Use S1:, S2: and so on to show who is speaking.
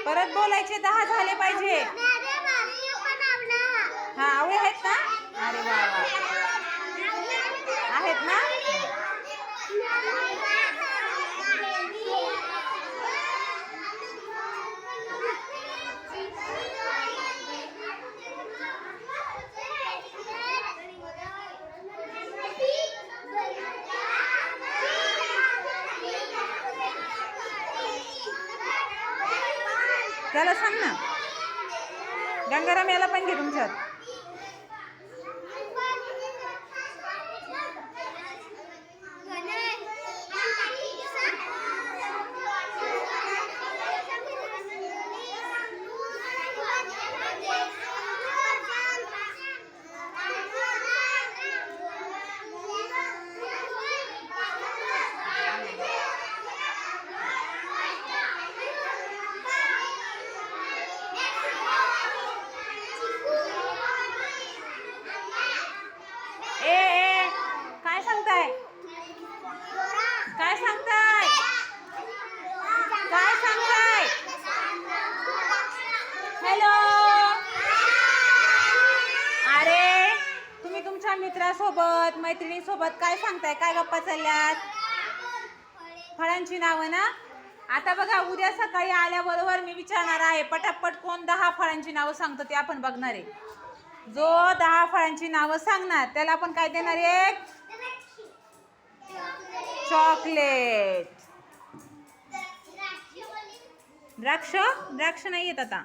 S1: परत बोलायचे 10 झाले पाहिजे. हा आवळे आहेत ना. अरे वा वा आहेत ना. त्याला सांग ना. गंगाराम याला पण घे तुमच्यात. काय सांगताय. काय सांगताय. काय सांगताय. हॅलो. अरे तुम्ही तुमच्या मित्रासोबत मैत्रिणीसोबत काय सांगताय. काय गप्पा चालल्यात. फळांची नावं ना. आता बघा उद्या सकाळी आल्याबरोबर मी विचारणार आहे पटापट कोण 10 फळांची नावं सांगतो ते आपण बघणार आहे. जो 10 फळांची नावं सांगणार त्याला आपण काय देणार. एक चॉकलेट. द्राक्ष नाही येत आता.